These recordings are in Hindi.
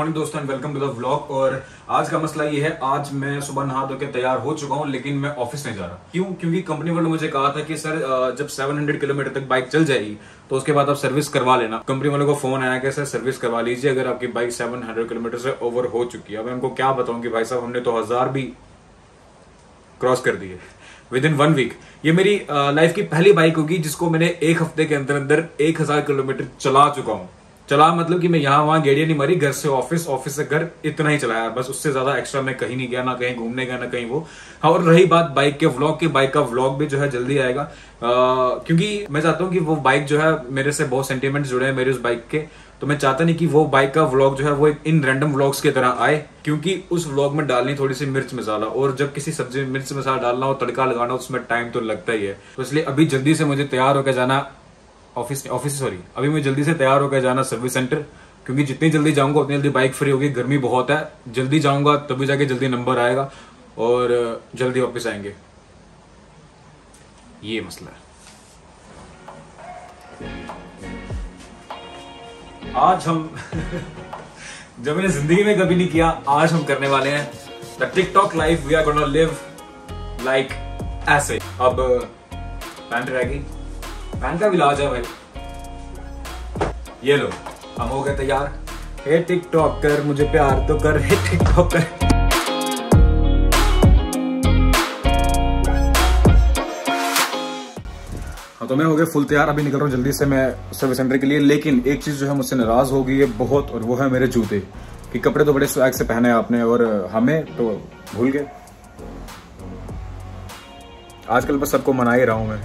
मॉर्निंग दोस्तों and welcome to the vlog. और आज का मसला ये है, आज मैं सुबह नहा धो के तैयार हो चुका हूँ लेकिन मैं ऑफिस नहीं जा रहा। क्यों? क्योंकि कंपनी वालों ने मुझे कहा था कि सर जब 700 किलोमीटर तक बाइक चल जाएगी तो उसके बाद आप सर्विस करवा लेना। कंपनी वालों को फोन आया कि सर सर्विस करवा लीजिए अगर आपकी बाइक 700 किलोमीटर से ओवर हो चुकी है। अब मैं उनको क्या बताऊं कि भाई साहब हमने तो 1000 भी क्रॉस कर दिए विद इन 1 वीक। ये मेरी लाइफ की पहली बाइक होगी जिसको मैंने एक हफ्ते के अंदर अंदर 1000 किलोमीटर चला चुका हूँ। चला मतलब कि मैं यहाँ वहां गेड़ियां नहीं मारी, घर से ऑफिस, ऑफिस से घर, इतना ही चलाया बस। उससे ज्यादा एक्स्ट्रा मैं कहीं नहीं गया, ना कहीं घूमने गया, ना कहीं वो। हाँ, और रही बात बाइक के व्लॉग की, बाइक का व्लॉग भी जो है जल्दी आएगा क्योंकि मैं चाहता हूँ कि वो बाइक जो है मेरे से बहुत सेंटीमेंट जुड़े हैं मेरे उस बाइक के। तो मैं चाहता नहीं कि वो बाइक का व्लॉग जो है वो इन रैंडम व्लॉग्स की तरह आए, क्योंकि उस व्लॉग में डालनी थोड़ी सी मिर्च मसाला, और जब किसी सब्जी में मिर्च मसाला डालना हो, तड़का लगाना, उसमें टाइम तो लगता ही है। तो इसलिए अभी जल्दी से मुझे तैयार होकर जाना अभी मुझे जल्दी से तैयार होकर जाना सर्विस सेंटर, क्योंकि जितनी जल्दी जाऊंगा उतनी जल्दी बाइक फ्री होगी। गर्मी बहुत है, जल्दी जाऊंगा तभी जाके जल्दी नंबर आएगा और जल्दी वापस आएंगे। ये मसला है। आज हम जो मैंने जिंदगी में कभी नहीं किया, आज हम करने वाले हैं the TikTok life. We are gonna live like ऐसे। अब पैंट रह गई, पैंट का भी इलाज है भाई। ये लो, हम हो गए तैयार। हे टिकटॉकर मुझे प्यार तो कर, हे टिकटॉकर। हाँ, तो मैं हो गया फुल तैयार। अभी निकल रहा हूँ जल्दी से मैं सर्विस सेंटर के लिए। लेकिन एक चीज जो है मुझसे नाराज हो गई है बहुत, और वो है मेरे जूते। कि कपड़े तो बड़े स्वैग से पहने आपने और हमें तो भूल गए। आजकल बस सबको मना ही रहा हूं मैं।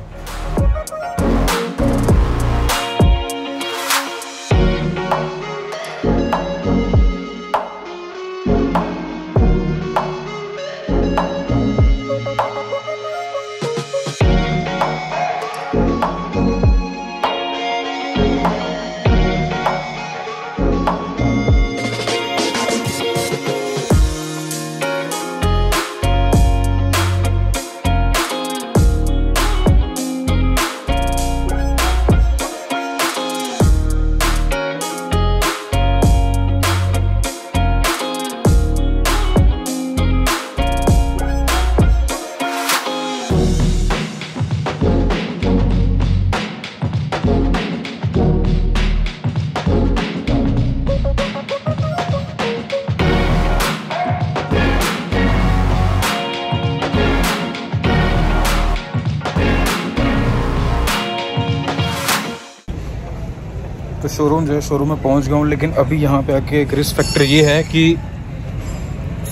तो शोरूम जो है, शोरूम में पहुंच गया हूँ। लेकिन अभी यहाँ पे आके एक रिस्क फैक्टर ये है कि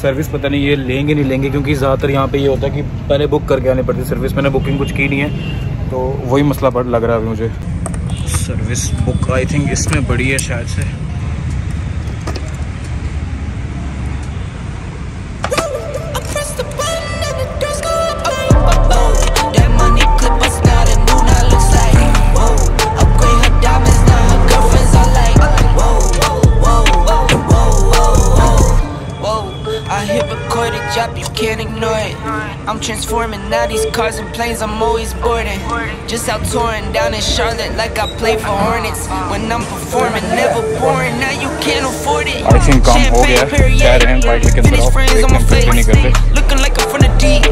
सर्विस पता नहीं ये लेंगे नहीं लेंगे, क्योंकि ज़्यादातर यहाँ पे ये होता है कि पहले बुक करके आनी पड़ती है सर्विस। मैंने बुकिंग कुछ की नहीं है, तो वही मसला पड़ लग रहा है अभी मुझे। सर्विस बुक आई थिंक इसमें बड़ी है शायद से। Can't ignore it. I'm transforming now these cars and planes. I'm always boarding. Just out touring down in Charlotte like I play for Hornets. When I'm performing, never boring. Now you can't afford it. I think काम हो गया। कह रहे हैं बाइक लेकिन looking like I'm from the deep.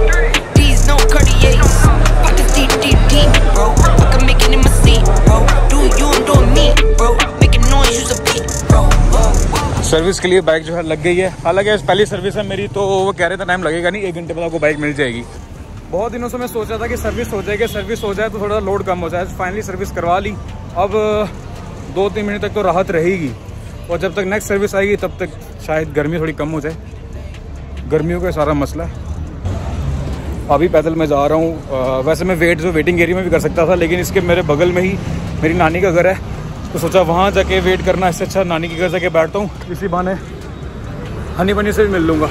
These no Cartiers. Pockets deep, deep, deep, bro. I can make it in my seat, bro. Do you and doing me, bro. Making noise, use a beat, bro. Service के लिए बाइक जो है लग गई है। हालांकि पहली सर्विस है मेरी, तो वो कह रहे थे टाइम लगेगा नहीं, 1 घंटे बाद आपको बाइक मिल जाएगी। बहुत दिनों से मैं सोच रहा था कि सर्विस हो जाएगी, सर्विस हो जाए तो थोड़ा लोड कम हो जाए। फाइनली सर्विस करवा ली। अब 2-3 महीने तक तो राहत रहेगी, और जब तक नेक्स्ट सर्विस आएगी तब तक शायद गर्मी थोड़ी कम हो जाए। गर्मियों का सारा मसला है। अभी पैदल मैं जा रहा हूँ। वैसे मैं वेटिंग एरिया में भी कर सकता था, लेकिन इसके मेरे बगल में ही मेरी नानी का घर है, तो सोचा वहाँ जाके वेट करना, इससे अच्छा नानी के घर जाके बैठता हूँ। इसी बहाने हनी बनी से भी मिल लूँगा।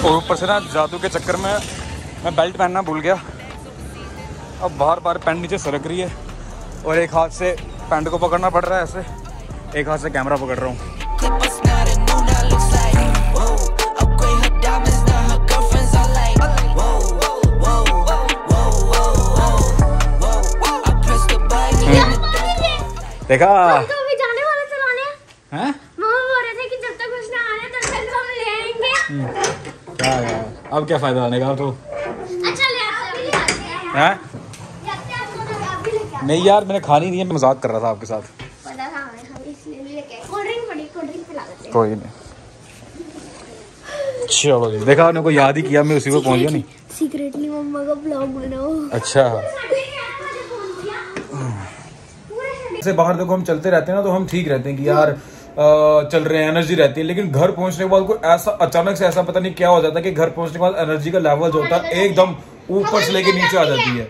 और ऊपर से ना जादू के चक्कर में मैं बेल्ट पहनना भूल गया। अब बार बार पैंट नीचे सरक रही है, और एक हाथ से पैंट को पकड़ना पड़ रहा है ऐसे, एक हाथ से कैमरा पकड़ रहा हूँ। देखा तो अभी जाने वाले चलाने हैं। मम्मा बोल रहे थे कि जब तक कुछ ना आने तब तक हम ले आएंगे। क्या यार, अब क्या फायदा आने का तो। अच्छा ले आते हैं? नहीं यार मैंने खानी नहीं है, मैं मजाक कर रहा था आपके साथ। पता था हम इसलिए लेके कोल्ड ड्रिंक पिला देते हैं। कोई नहीं, चलो जी। देखा उन्होंने को याद ही किया, मैं उसी को पहुंच गया। नहीं सीक्रेटली मम्मा का ब्लॉग बनाओ। अच्छा से बाहर देखो हम चलते रहते हैं ना, तो हम ठीक रहते हैं कि यार चल रहे हैं, एनर्जी रहती है। लेकिन घर पहुंचने के बाद कोई ऐसा अचानक से ऐसा पता नहीं क्या हो जाता है कि घर पहुंचने के बाद एनर्जी का लेवल जो होता है एकदम ऊपर से लेके नीचे आ जाती है।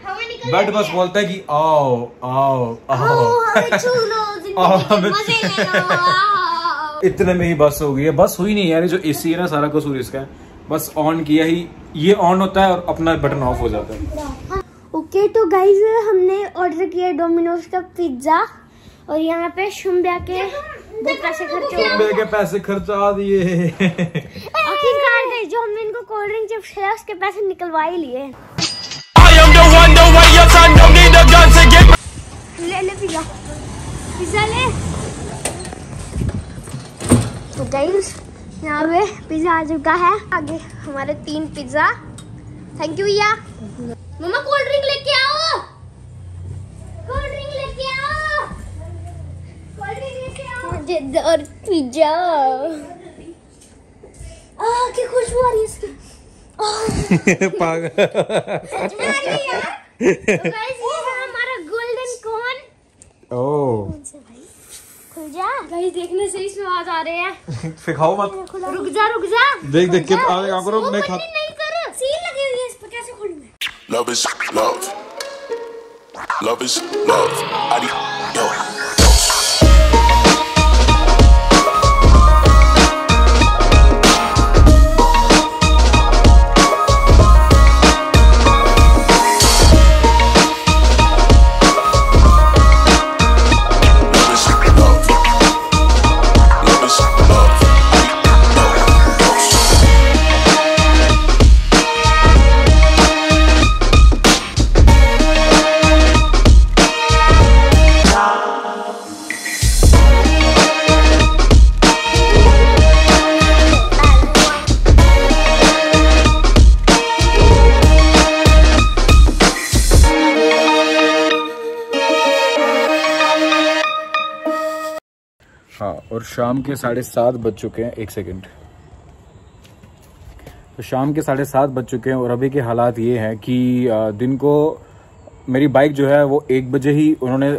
बेड बस बोलता है कि आओ आओ आओ, इतने में ही बस हो गई है। बस हुई नहीं यार, जो एसी है ना सारा कसूर इसका है। बस ऑन किया ही ये ऑन होता है और अपना बटन ऑफ हो जाता है। ओके तो गाइज हमने ऑर्डर किया डोमिनोज का पिज्जा और यहाँ पे शुम्बिया के बहुत पैसे खर्चा दिए। आखिरकार गाइस जो हमने इनको कोल्ड ड्रिंक चिप्स खिलाया उसके पैसे निकलवा ही लिए। ले पिज्जा ले। तो गाइस यहाँ पे पिज्जा आ चुका है, आगे हमारे 3 पिज्जा। थैंक यू भैया। मम्मा कोल्ड ड्रिंक लेके आओ, कोल्ड ड्रिंक लेके आओ, कोल्ड ड्रिंक लेके आओ। मजेदार पिज्जा। क्या खुशबू आ रही है इसकी। पागल। सच में आ रही है यार। तो गाइस ये है हमारा गोल्डन कॉर्न। ओह खुल जा गाइस, देखने से ही स्वाद आ रहे हैं। सिखाओ मत। रुक जा देख के आगे करो। मैं खा नहीं कर, सील लगी हुई है इस पर, कैसे खोलूं मैं। Love is love. Love is love. Yo. हाँ, और शाम के 7:30 बज चुके हैं। 1 सेकेंड। तो शाम के 7:30 बज चुके हैं और अभी के हालात ये हैं कि दिन को मेरी बाइक जो है वो 1 बजे ही उन्होंने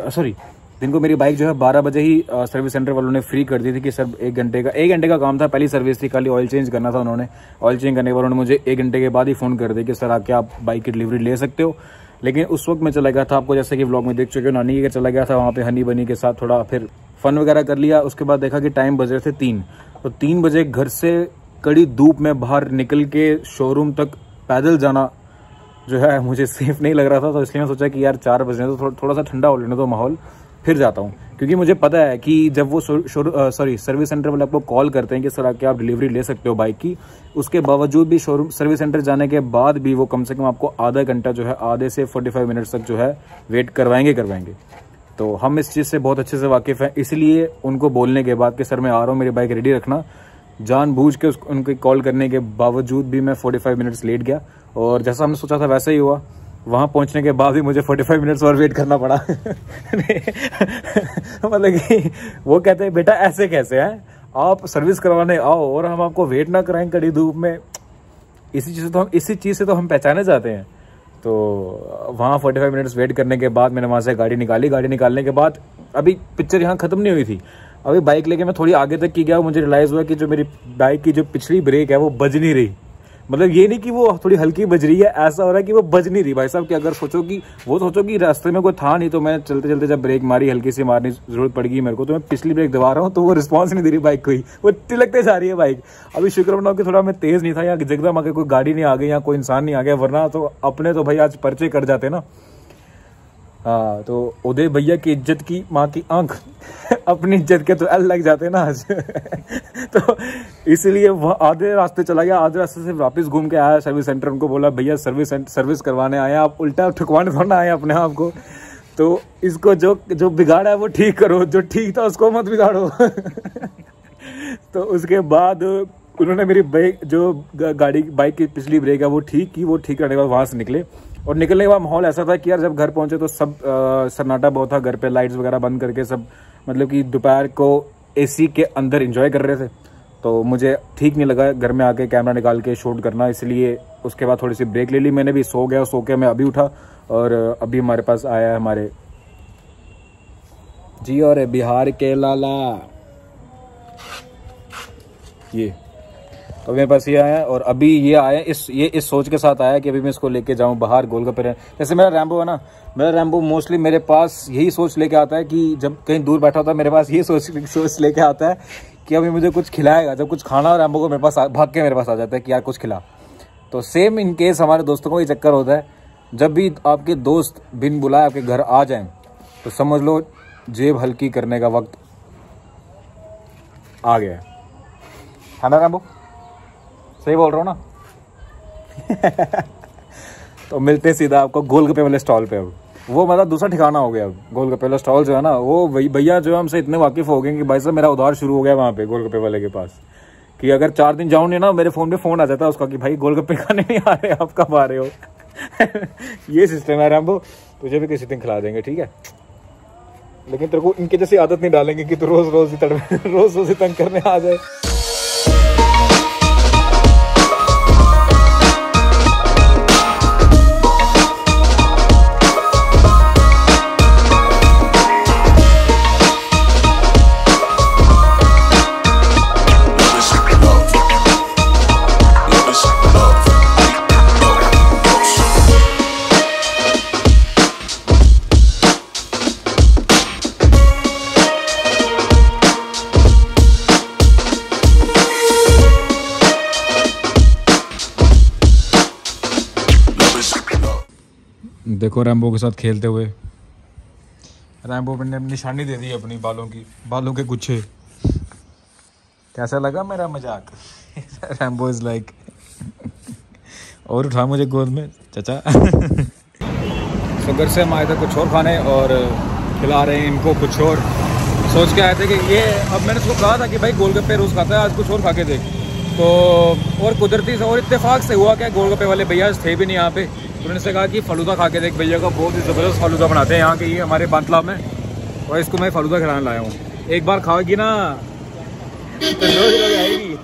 दिन को मेरी बाइक जो है 12 बजे ही सर्विस सेंटर वालों ने फ्री कर दी थी कि सर 1 घंटे का काम था। पहली सर्विस थी, खाली ऑयल चेंज करना था उन्होंने। ऑयल चेंज करने के बाद उन्होंने मुझे 1 घंटे के बाद ही फ़ोन कर दिया कि सर आके आप बाइक की डिलीवरी ले सकते हो। लेकिन उस वक्त मैं चला गया था, आपको जैसे कि व्लॉग में देख चुके हो, नानी के घर चला गया था। वहाँ पे हनी बनी के साथ थोड़ा फिर फन वगैरह कर लिया। उसके बाद देखा कि टाइम बज रहे थे 3, तो 3 बजे घर से कड़ी धूप में बाहर निकल के शोरूम तक पैदल जाना जो है मुझे सेफ नहीं लग रहा था। तो इसलिए मैं सोचा कि यार 4 बजे तो थोड़ा सा ठंडा हो लेने दो माहौल, फिर जाता हूँ। क्योंकि मुझे पता है कि जब वो सर्विस सेंटर वाले आपको कॉल करते हैं कि सर आके आप डिलीवरी ले सकते हो बाइक की, उसके बावजूद भी शोरूम सर्विस सेंटर जाने के बाद भी वो कम से कम आपको आधा घंटा जो है, आधे से 45 मिनट तक जो है वेट करवाएंगे। तो हम इस चीज़ से बहुत अच्छे से वाकिफ़ हैं, इसलिए उनको बोलने के बाद कि सर मैं आ रहा हूँ, मेरी बाइक रेडी रखना, जानबूझ के उनको कॉल करने के बावजूद भी मैं 45 मिनट्स लेट गया। और जैसा हमने सोचा था वैसा ही हुआ। वहाँ पहुँचने के बाद भी मुझे 45 मिनट्स और वेट करना पड़ा। मतलब कि वो कहते हैं बेटा ऐसे कैसे हैं, आप सर्विस करवाने आओ और हम आपको वेट ना कराएं कड़ी धूप में। इसी चीज़ से तो हम पहचाने जाते हैं। तो वहाँ 45 मिनट्स वेट करने के बाद मैंने वहाँ से गाड़ी निकाली। गाड़ी निकालने के बाद अभी पिक्चर यहाँ ख़त्म नहीं हुई थी। अभी बाइक लेके मैं थोड़ी आगे तक की गया, मुझे रियलाइज़ हुआ कि जो मेरी बाइक की जो पिछली ब्रेक है वो बज नहीं रही। मतलब ये नहीं कि वो थोड़ी हल्की बज रही है, ऐसा हो रहा है कि वो बज नहीं रही भाई साहब। कि अगर सोचो कि रास्ते में कोई था नहीं, तो मैं चलते चलते जब ब्रेक मारी, हल्की सी मारनी जरूरत पड़ गई मेरे को, तो मैं पिछली ब्रेक दबा रहा हूँ तो वो रिस्पॉन्स नहीं दे रही बाइक कोई, वो तिलकते जा रही है बाइक। अभी शुक्र मनाओ कि थोड़ा मैं तेज़ नहीं था, या जगदम आगे कोई गाड़ी नहीं आ गई या कोई इंसान नहीं आ गया, वरना तो अपने तो भाई आज पर्चे कर जाते ना। हाँ, तो उदय भैया की इज्जत की माँ की आंख, अपनी इज्जत के तो लग जाते ना आज। तो इसलिए वह आधे रास्ते चला गया, आधे रास्ते से वापस घूम के आया सर्विस सेंटर। उनको बोला भैया सर्विस करवाने आए, आप उल्टा ठुकवाने थोड़ा आए अपने आप को। तो इसको जो बिगाड़ा है वो ठीक करो, जो ठीक था उसको मत बिगाड़ो। तो उसके बाद उन्होंने मेरी ब्रेक जो बाइक की पिछली ब्रेक है वो ठीक की। वो ठीक करने के बाद वहाँ से निकले, और निकलने के बाद माहौल ऐसा था कि यार जब घर पहुंचे तो सब सन्नाटा बहुत था घर पे, लाइट्स वगैरह बंद करके सब मतलब कि दोपहर को एसी के अंदर एंजॉय कर रहे थे। तो मुझे ठीक नहीं लगा घर में आके कैमरा निकाल के शूट करना, इसलिए उसके बाद थोड़ी सी ब्रेक ले ली मैंने भी। सो गया, सो के मैं अभी उठा और अभी हमारे पास आया है हमारे जी और बिहार के लाला ये। तो मेरे पास ये आया और अभी ये आया इस सोच के साथ आया कि अभी मैं इसको लेके जाऊं बाहर गोलगप्पे। जैसे मेरा रैम्बो है ना, मेरा रैम्बो मोस्टली मेरे पास यही सोच लेके आता है कि जब कहीं दूर बैठा होता है मेरे पास ये सोच लेके आता है कि अभी मुझे कुछ खिलाएगा। जब कुछ खाना हो रैम्बो को मेरे पास भाग के मेरे पास आ जाता है कि यार कुछ खिला। तो सेम इन केस हमारे दोस्तों को ये चक्कर होता है, जब भी आपके दोस्त बिन बुलाए आपके घर आ जाएं तो समझ लो जेब हल्की करने का वक्त आ गया है ना रैम्बो? सही बोल रहा हूँ ना? तो मिलते सीधा आपको गोलगप्पे वाले स्टॉल पे। अब वो मतलब दूसरा ठिकाना हो गया। अब गोलगप्पे वाला स्टॉल जो है ना, वो भैया जो है हमसे इतने वाकिफ हो गए कि भाई साहब मेरा उधार शुरू हो गया वहाँ पे गोलगप्पे वाले के पास, कि अगर 4 दिन जाऊँ नहीं ना मेरे फ़ोन पे फ़ोन आ जाता है उसका कि भाई गोलगप्पे खाने नहीं आ रहे, आप कब आ रहे हो? ये सिस्टम है रैम्बो, तुझे भी किसी दिन खिला देंगे ठीक है, लेकिन तेरे को इनकी जैसी आदत नहीं डालेंगे कि तू रोज रोज ही तंग करने आ जाए। देखो रैम्बो के साथ खेलते हुए, रैम्बो ने निशानी दे दी अपनी बालों के गुच्छे। कैसा लगा मेरा मजाक? रैम्बो इज लाइक और उठा मुझे गोद में चाचा। तो घर से हम आए थे कुछ और खाने और खिला रहे हैं इनको कुछ और। सोच के आए थे कि ये, अब मैंने उसको कहा था कि भाई गोलगप्पे रोज खाता है, आज कुछ और खा के देख। तो और कुदरती से और इत्तेफाक से हुआ क्या, गोलगप्पे वाले भैया थे भी नहीं यहाँ पे। उन्होंने से कहा कि फलूदा खा के देख, भैया का बहुत ही ज़बरदस्त फलूदा बनाते हैं यहाँ के, ये हमारे बांतला में, और इसको मैं फलूदा खिलाने लाया हूँ। एक बार खाओगी ना तो रोज आएगी।